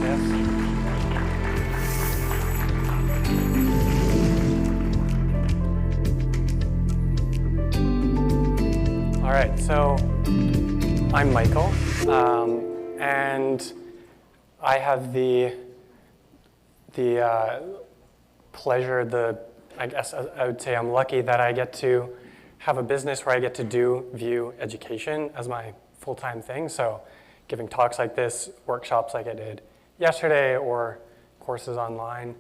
Vue.js. All right, so I'm Michael, and I have the pleasure, I guess I would say I'm lucky that I get to have a business where I get to do Vue education as my full-time thing. So giving talks like this, workshops like I did yesterday, or courses online.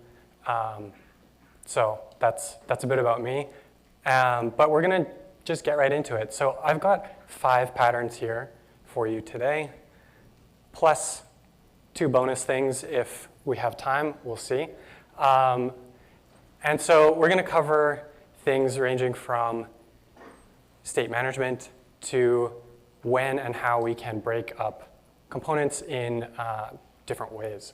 So that's a bit about me. But we're going to just get right into it. So I've got 5 patterns here for you today, plus 2 bonus things if we have time, we'll see. And so we're going to cover things ranging from state management to when and how we can break up components in different ways.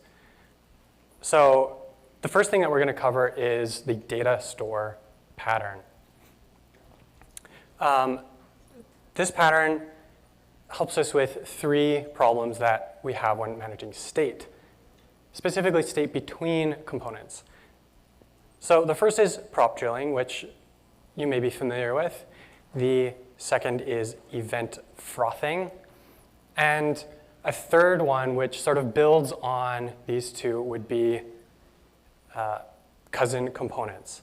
So the first thing that we're going to cover is the data store pattern. This pattern helps us with 3 problems that we have when managing state, specifically state between components. So the first is prop drilling, which you may be familiar with. The second is event frothing. And a third one, which sort of builds on these 2, would be cousin components.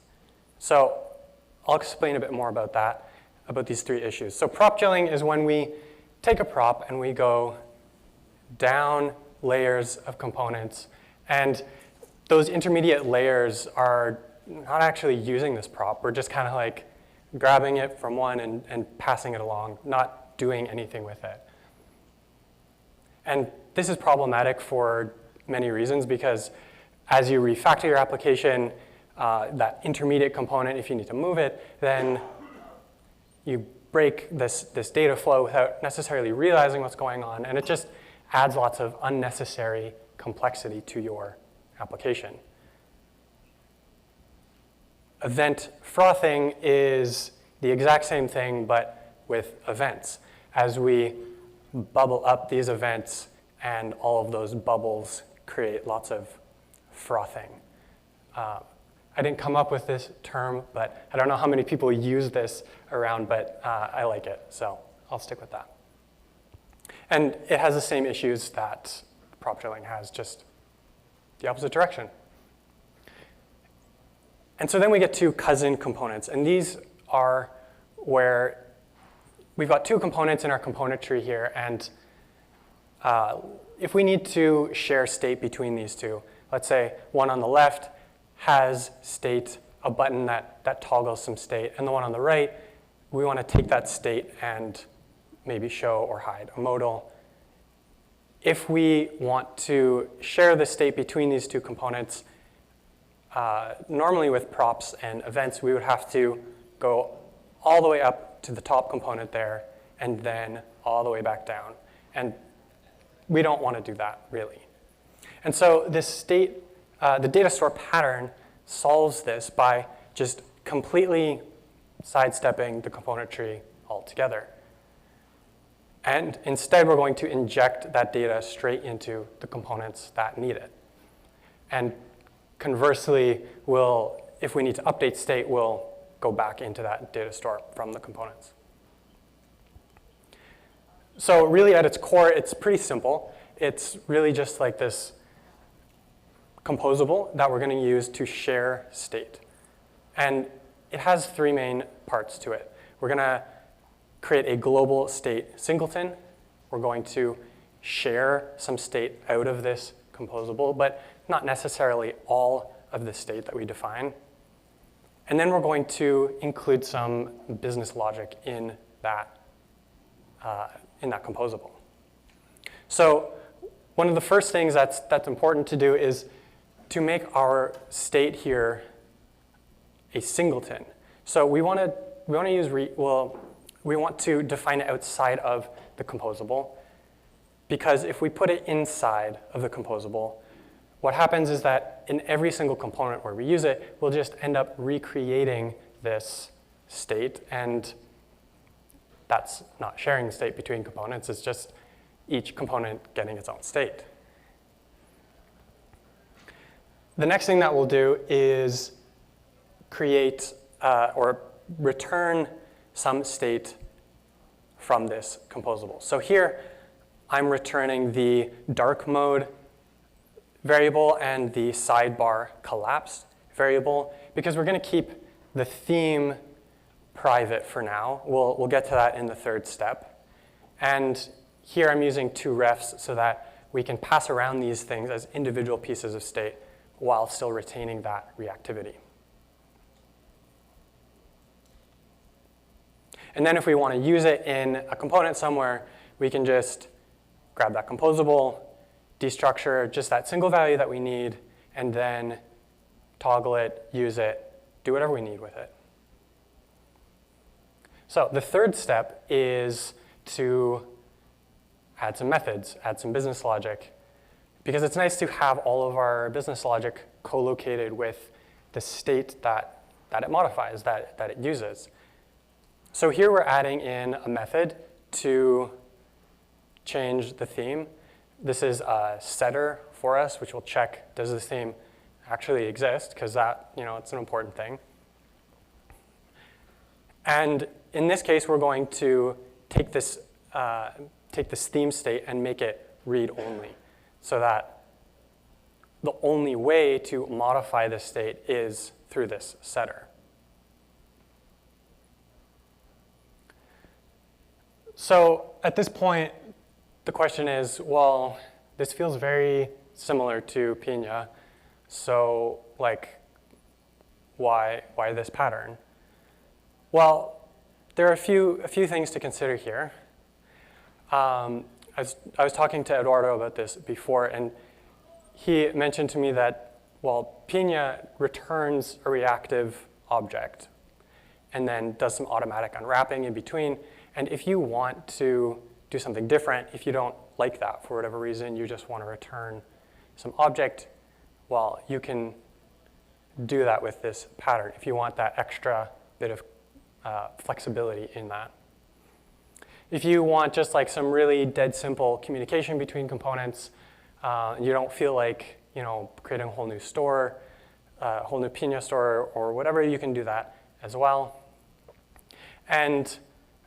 So I'll explain a bit more about that, about these 3 issues. So prop drilling is when we take a prop and we go down layers of components, and those intermediate layers are not actually using this prop. We're just kind of like grabbing it from one and passing it along, not doing anything with it. And this is problematic for many reasons, because as you refactor your application, that intermediate component, if you need to move it, then you break this data flow without necessarily realizing what's going on, and it just adds lots of unnecessary complexity to your application. Event frothing is the exact same thing, but with events. As we bubble up these events, and all of those bubbles create lots of frothing. I didn't come up with this term, but I don't know how many people use this around, but I like it, so I'll stick with that. And it has the same issues that prop drilling has, just the opposite direction. And so then we get to cousin components, and these are where we've got 2 components in our component tree here, and if we need to share state between these 2, let's say one on the left has state, a button that toggles some state, and the one on the right, we want to take that state and maybe show or hide a modal. If we want to share the state between these 2 components, normally with props and events, we would have to go all the way up to the top component there and then all the way back down. And we don't want to do that, really. And so this state, the data store pattern solves this by just completely sidestepping the component tree altogether. And instead, we're going to inject that data straight into the components that need it. And conversely, if we need to update state, we'll go back into that data store from the components. So really, at its core, it's pretty simple. It's really just like this composable that we're going to use to share state. And it has 3 main parts to it. We're going to create a global state singleton. We're going to share some state out of this composable, but not necessarily all of the state that we define. And then we're going to include some business logic in that composable. So one of the first things that's important to do is to make our state here a singleton. So we want to define it outside of the composable, because if we put it inside of the composable, what happens is that in every single component where we use it, we'll just end up recreating this state, and that's not sharing state between components. It's just each component getting its own state. the next thing that we'll do is create or return some state from this composable. So here, I'm returning the dark mode variable and the sidebar collapsed variable because we're going to keep the theme private for now. We'll get to that in the third step. And here I'm using two refs so that we can pass around these things as individual pieces of state while still retaining that reactivity. And then if we want to use it in a component somewhere, we can just grab that composable, destructure just that single value that we need, and then toggle it, use it, do whatever we need with it. So the third step is to add some methods, add some business logic, because it's nice to have all of our business logic co-located with the state that it modifies, that it uses. So here we're adding in a method to change the theme. This is a setter for us, which will check, does this theme actually exist? Because that, it's an important thing. And in this case, we're going to take this theme state and make it read-only, so that the only way to modify this state is through this setter. So at this point, the question is, well, this feels very similar to Piña, so why this pattern? Well, there are a few things to consider here. I was talking to Eduardo about this before, and he mentioned to me that, well, Piña returns a reactive object and then does some automatic unwrapping in between. And if you want to do something different, if you don't like that for whatever reason, you just want to return some object, well, you can do that with this pattern if you want that extra bit of flexibility in that. If you want just some really dead simple communication between components, you don't feel like creating a whole new store, a whole new Piña store or whatever, you can do that as well. And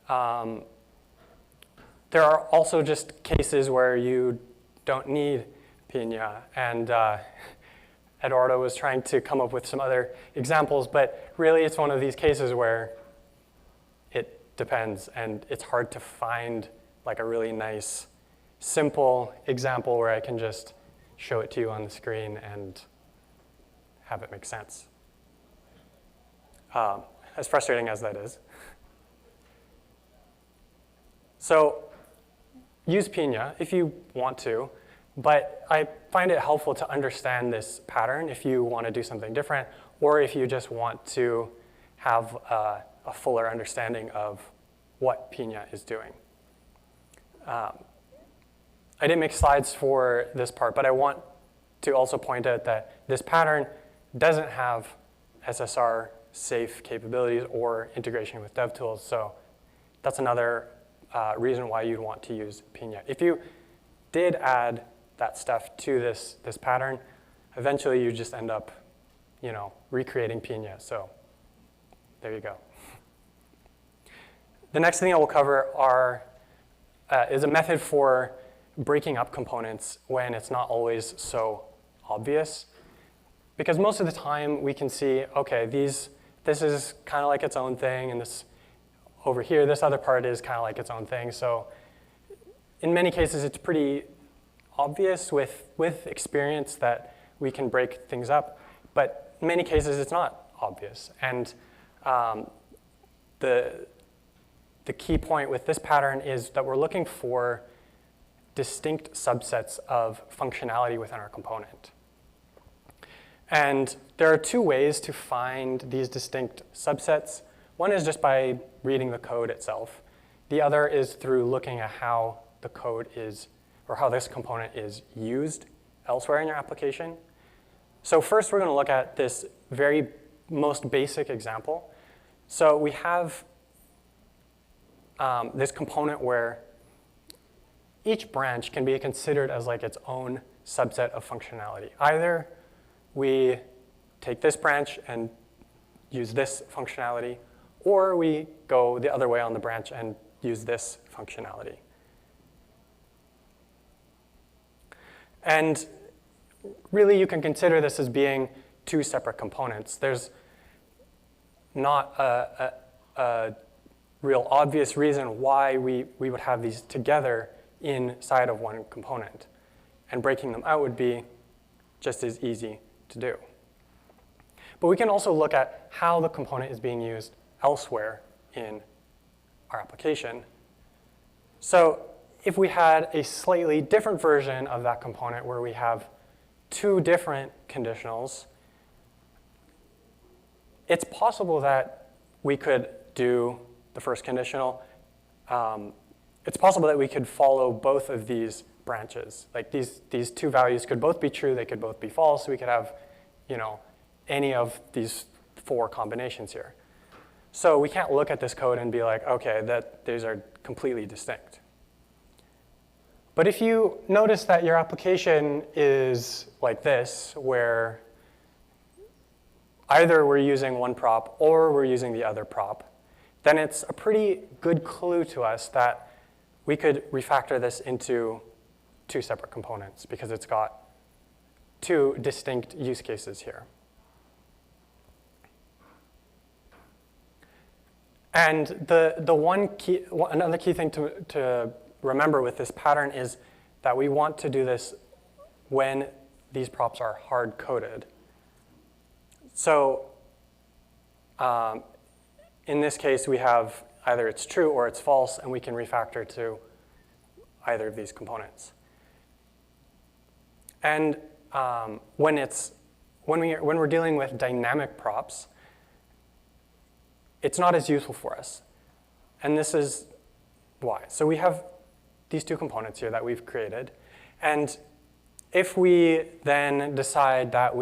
there are also just cases where you don't need Piña. And Eduardo was trying to come up with some other examples, but really it's one of these cases where it depends, and it's hard to find a really nice, simple example where I can just show it to you on the screen and have it make sense. As frustrating as that is. So use Piña if you want to, but I find it helpful to understand this pattern if you want to do something different, or if you just want to have a fuller understanding of what Piña is doing. I didn't make slides for this part, but I want to also point out that this pattern doesn't have SSR safe capabilities or integration with DevTools, so that's another reason why you'd want to use Piña. If you did add that stuff to this pattern, eventually you just end up, recreating Piña. So there you go. The next thing I will cover is a method for breaking up components when it's not always so obvious. Because most of the time we can see, okay, this is kind of like its own thing, and this over here, this other part is kind of like its own thing. So in many cases, it's pretty obvious with experience that we can break things up. But in many cases, it's not obvious. And the key point with this pattern is that we're looking for distinct subsets of functionality within our component. And there are two ways to find these distinct subsets. One is just by reading the code itself. The other is through looking at how the code is, or how this component is used elsewhere in your application. So first, we're going to look at this very most basic example. So we have this component where each branch can be considered as its own subset of functionality. Either we take this branch and use this functionality, or we go the other way on the branch and use this functionality. And really, you can consider this as being two separate components. There's not a real obvious reason why we would have these together inside of one component. And breaking them out would be just as easy to do. But we can also look at how the component is being used elsewhere in our application. So if we had a slightly different version of that component where we have two different conditionals, it's possible that we could do the first conditional. It's possible that we could follow both of these branches. Like these two values could both be true, they could both be false. We could have, any of these four combinations here. So we can't look at this code and be like, okay, these are completely distinct. But if you notice that your application is like this, where either we're using one prop or we're using the other prop, then it's a pretty good clue to us that we could refactor this into two separate components because it's got two distinct use cases here. And another key thing to remember with this pattern is that we want to do this when these props are hard-coded. So in this case, we have either it's true or it's false, and we can refactor to either of these components. And when we're dealing with dynamic props, it's not as useful for us. And this is why. So we have these two components here that we've created. And if we then decide that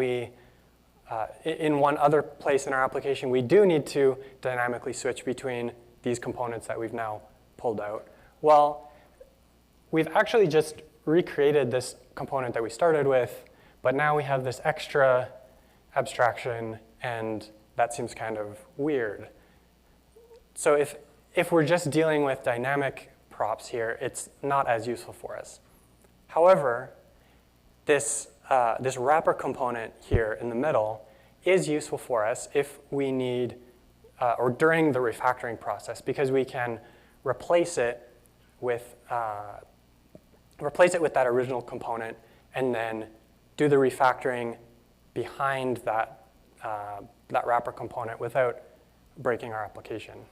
in one other place in our application, we do need to dynamically switch between these components that we've now pulled out, well, we've actually just recreated this component that we started with, but now we have this extra abstraction, and that seems kind of weird. So if we're just dealing with dynamic props here, it's not as useful for us. However, this wrapper component here in the middle is useful for us if we need, or during the refactoring process, because we can replace it with that original component and then do the refactoring behind that wrapper component without breaking our application.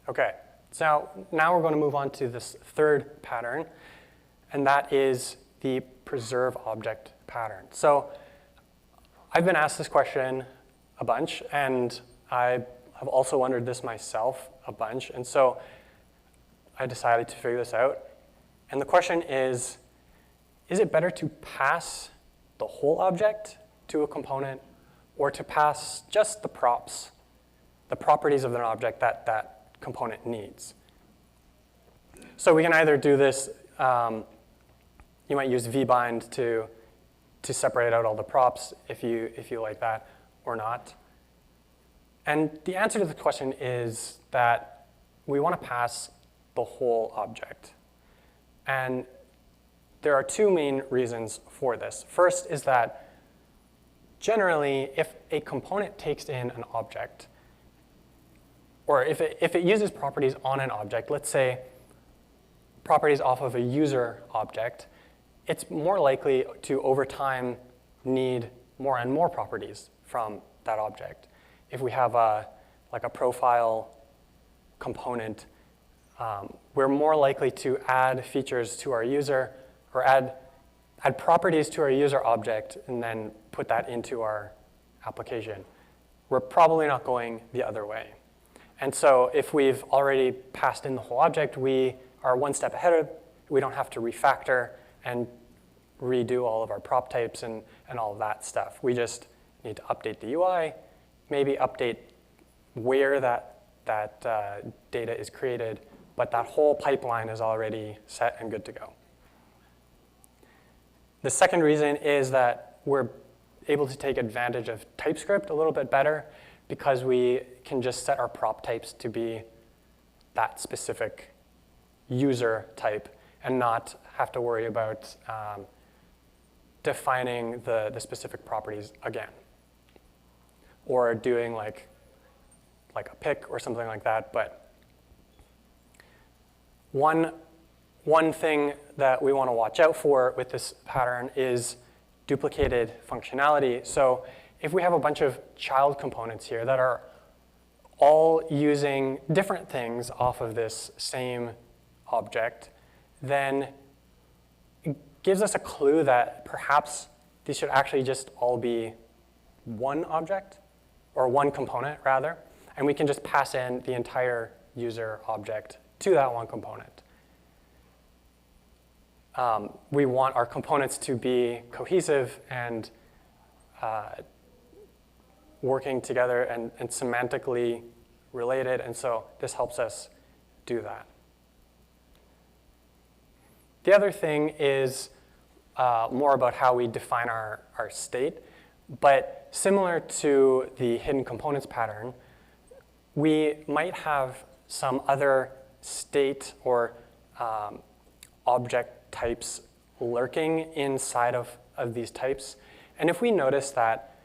Okay, so now we're going to move on to this third pattern, and that is the preserve object pattern. So I've been asked this question a bunch, and I have also wondered this myself a bunch, and so I decided to figure this out. And the question is it better to pass the whole object to a component, or to pass just the props, the properties of an object that component needs? So we can either do this, you might use vbind to separate out all the props if you like that, or not. And the answer to the question is that we want to pass the whole object. And there are two main reasons for this. First is that generally, if a component takes in an object, or if it uses properties on an object, let's say properties off of a user object, it's more likely to, over time, need more and more properties from that object. If we have like a profile component, we're more likely to add features to our user, or add properties to our user object and then put that into our application. We're probably not going the other way. And so if we've already passed in the whole object, we are one step ahead of it. We don't have to refactor and redo all of our prop types and all of that stuff. We just need to update the UI, maybe update where that data is created, but that whole pipeline is already set and good to go. The second reason is that we're able to take advantage of TypeScript a little bit better because we can just set our prop types to be that specific user type and not have to worry about defining the specific properties again, or doing like a pick or something like that. But one thing that we want to watch out for with this pattern is duplicated functionality. So if we have a bunch of child components here that are all using different things off of this same object, then it gives us a clue that perhaps these should actually just all be one object, or one component rather, and we can just pass in the entire user object to that one component. We want our components to be cohesive and working together and semantically related, and so this helps us do that. The other thing is more about how we define our state, but similar to the hidden components pattern, we might have some other state or object types lurking inside of these types. And if we notice that,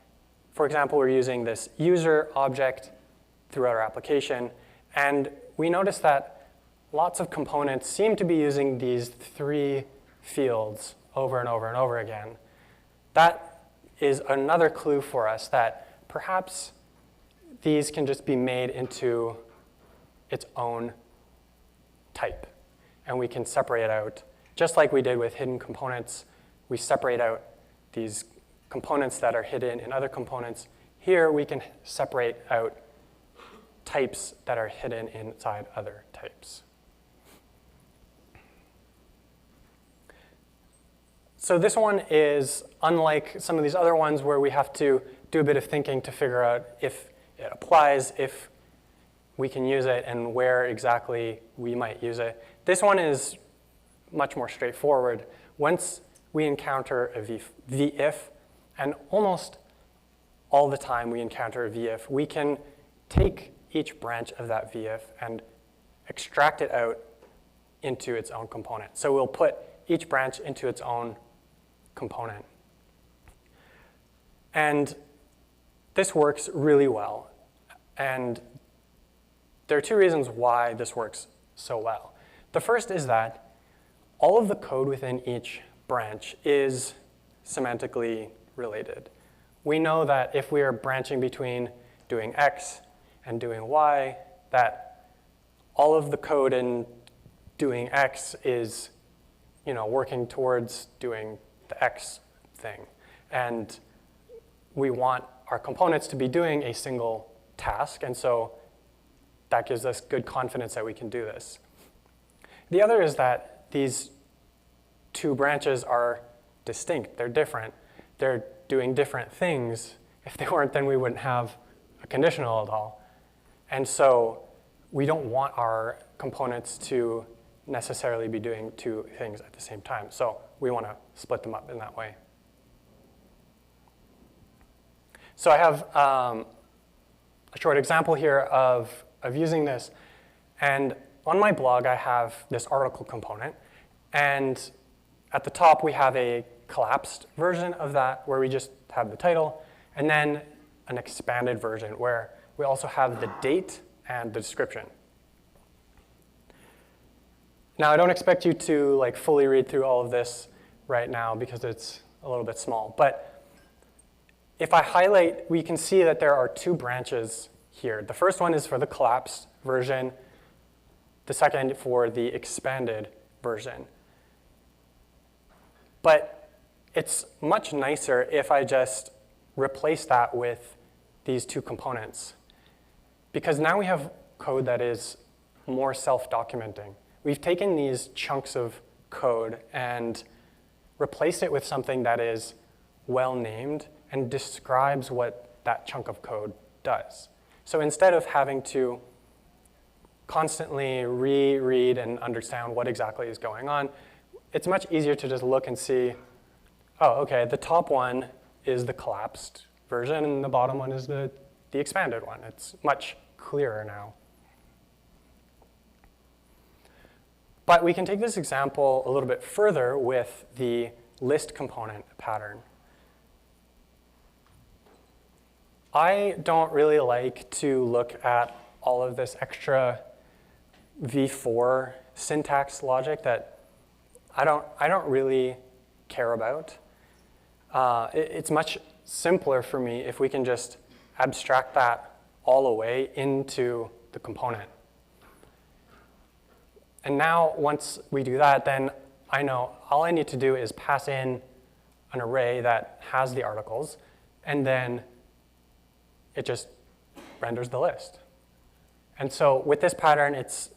for example, we're using this user object throughout our application, and we notice that lots of components seem to be using these three fields over and over and over again, that is another clue for us that perhaps these can just be made into its own type. And we can separate out, just like we did with hidden components, we separate out these components that are hidden in other components. Here we can separate out types that are hidden inside other types. So this one is unlike some of these other ones where we have to do a bit of thinking to figure out if it applies, if we can use it, and where exactly we might use it. This one is much more straightforward. Once we encounter a VIF, and almost all the time we encounter a VIF, we can take each branch of that VIF and extract it out into its own component. So we'll put each branch into its own component. And this works really well. And there are two reasons why this works so well. The first is that all of the code within each branch is semantically related. We know that if we are branching between doing X and doing Y, that all of the code in doing X is, working towards doing the X thing. And we want our components to be doing a single task, and so that gives us good confidence that we can do this. The other is that these two branches are distinct. They're different. They're doing different things. If they weren't, then we wouldn't have a conditional at all. And so we don't want our components to necessarily be doing two things at the same time. So we want to split them up in that way. So I have a short example here of using this. And on my blog, I have this article component. And at the top, we have a collapsed version of that where we just have the title, and then an expanded version where we also have the date and the description. Now, I don't expect you to fully read through all of this right now because it's a little bit small. But if I highlight, we can see that there are two branches here. The first one is for the collapsed version, the second for the expanded version. But it's much nicer if I just replace that with these two components, because now we have code that is more self-documenting. We've taken these chunks of code and replaced it with something that is well-named and describes what that chunk of code does. So instead of having to constantly reread and understand what exactly is going on, it's much easier to just look and see, Oh, okay, the top one is the collapsed version, and the bottom one is the expanded one. It's much clearer now. But we can take this example a little bit further with the list component pattern. I don't really like to look at all of this extra v4 syntax logic that I don't really care about. It's much simpler for me if we can just abstract that all away into the component. And now, once we do that, then I know all I need to do is pass in an array that has the articles, and then it just renders the list. And so with this pattern, it's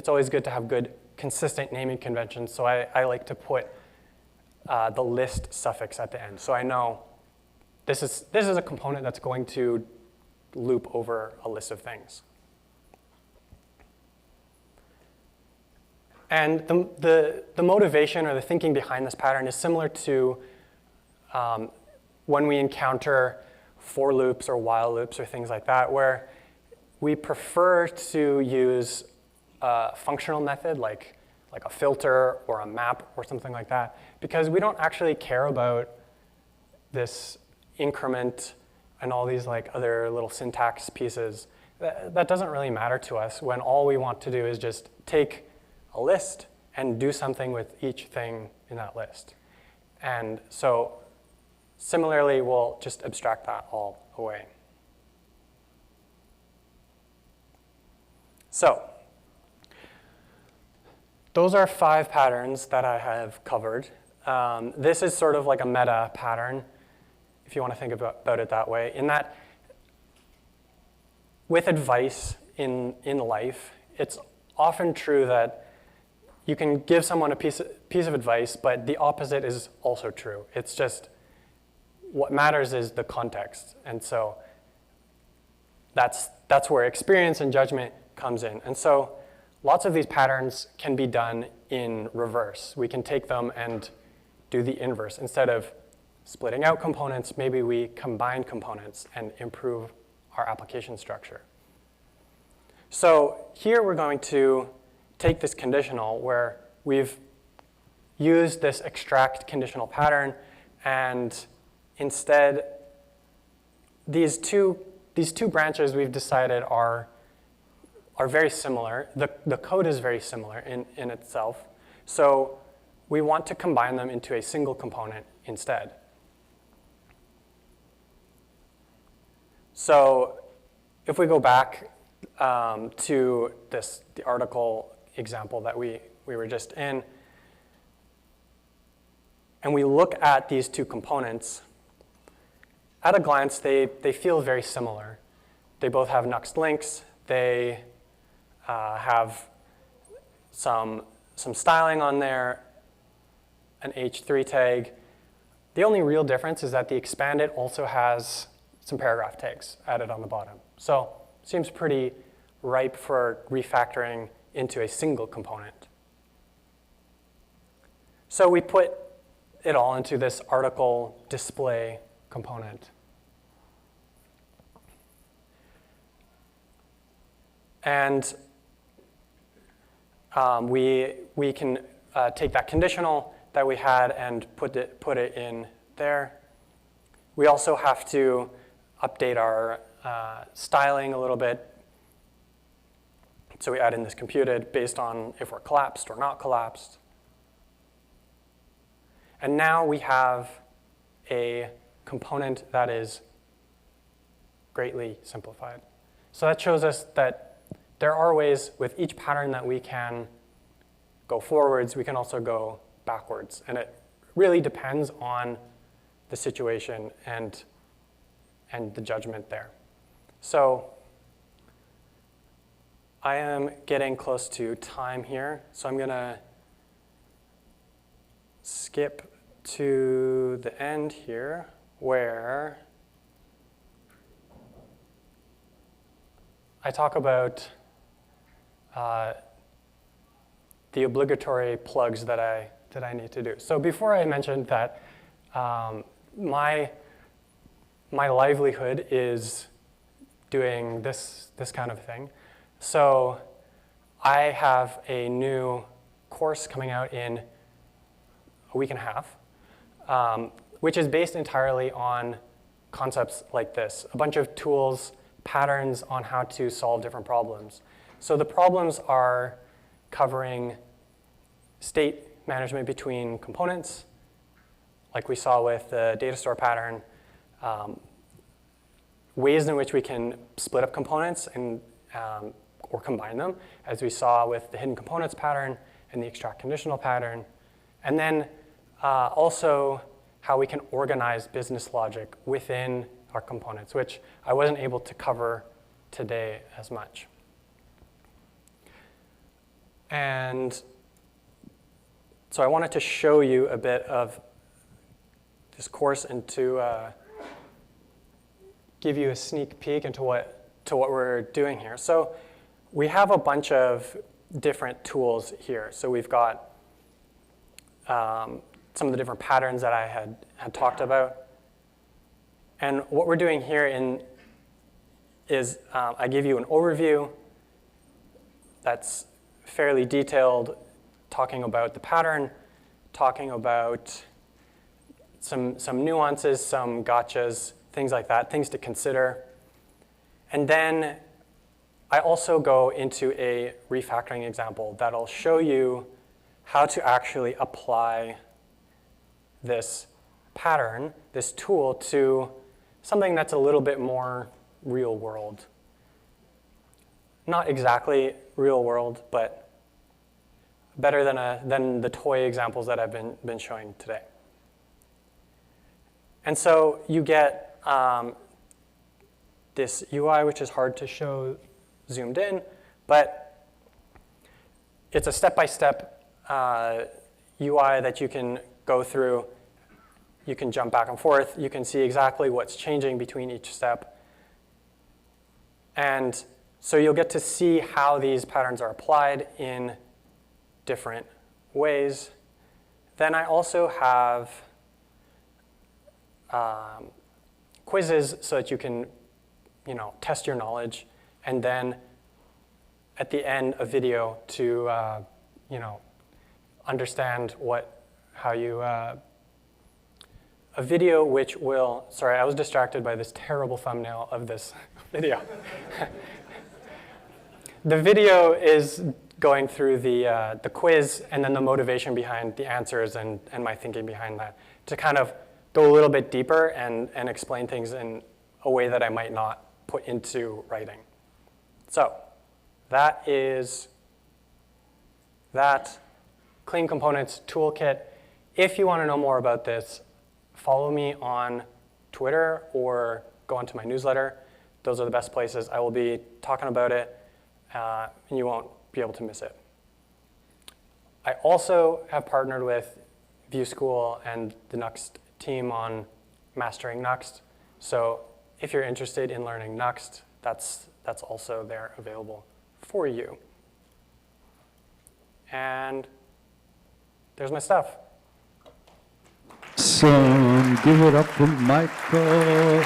always good to have good, consistent naming conventions. So I like to put the list suffix at the end. So I know this is a component that's going to loop over a list of things. And the motivation or the thinking behind this pattern is similar to when we encounter for loops or while loops or things like that, where we prefer to use a functional method like a filter or a map or something like that, because we don't actually care about this increment and all these like other little syntax pieces. That doesn't really matter to us when all we want to do is just take a list and do something with each thing in that list. And so similarly, we'll just abstract that all away. So those are 5 patterns that I have covered. This is sort of like a meta pattern, if you want to think about it that way, in that with advice in life, it's often true that you can give someone a piece of advice, but the opposite is also true. It's just what matters is the context. And so that's where experience and judgment comes in. And so lots of these patterns can be done in reverse. We can take them and do the inverse. Instead of splitting out components, maybe we combine components and improve our application structure. So here we're going to take this conditional where we've used this extract conditional pattern, and instead these two branches we've decided are very similar. The code is very similar in itself. So we want to combine them into a single component instead. So if we go back to the article example that we were just in, and we look at these two components, at a glance, they feel very similar. They both have nuxt links. They have some styling on there, an h3 tag. The only real difference is that the expanded also has some paragraph tags added on the bottom. So it seems pretty ripe for refactoring into a single component. So we put it all into this article display component. And we can take that conditional that we had and put it in there. We also have to update our styling a little bit. So we add in this computed based on if we're collapsed or not collapsed. And now we have a component that is greatly simplified. So that shows us that there are ways with each pattern that we can go forwards, we can also go backwards. And it really depends on the situation and the judgment there. So I am getting close to time here, so I'm going to skip to the end here where I talk about the obligatory plugs that I need to do. So before I mentioned that My livelihood is doing this kind of thing. So I have a new course coming out in a week and a half, which is based entirely on concepts like this, a bunch of tools, patterns on how to solve different problems. So the problems are covering state management between components, like we saw with the data store pattern, ways in which we can split up components and or combine them, as we saw with the hidden components pattern and the extract conditional pattern, and then also how we can organize business logic within our components, which I wasn't able to cover today as much. And so I wanted to show you a bit of this course and to give you a sneak peek into what we're doing here. So we have a bunch of different tools here. So we've got some of the different patterns that I had talked about. And what we're doing here is I give you an overview that's fairly detailed, talking about the pattern, talking about some nuances, some gotchas, things like that, things to consider. And then I also go into a refactoring example that'll show you how to actually apply this pattern, this tool, to something that's a little bit more real world. Not exactly real world, but better than the toy examples that I've been showing today. And so you get this UI, which is hard to show zoomed in, but it's a step-by-step UI that you can go through. You can jump back and forth. You can see exactly what's changing between each step. And so you'll get to see how these patterns are applied in different ways. Then I also have quizzes so that you can test your knowledge, and then at the end a video to understand how you a video which will, sorry, I was distracted by this terrible thumbnail of this video. The video is going through the quiz and then the motivation behind the answers and my thinking behind that, to kind of go a little bit deeper and explain things in a way that I might not put into writing. So that is that Clean Components Toolkit. If you want to know more about this, follow me on Twitter or go onto my newsletter. Those are the best places. I will be talking about it, and you won't be able to miss it. I also have partnered with Vue School and the Nuxt team on mastering Nuxt. So if you're interested in learning Nuxt, that's also there available for you. And there's my stuff. So give it up for Michael.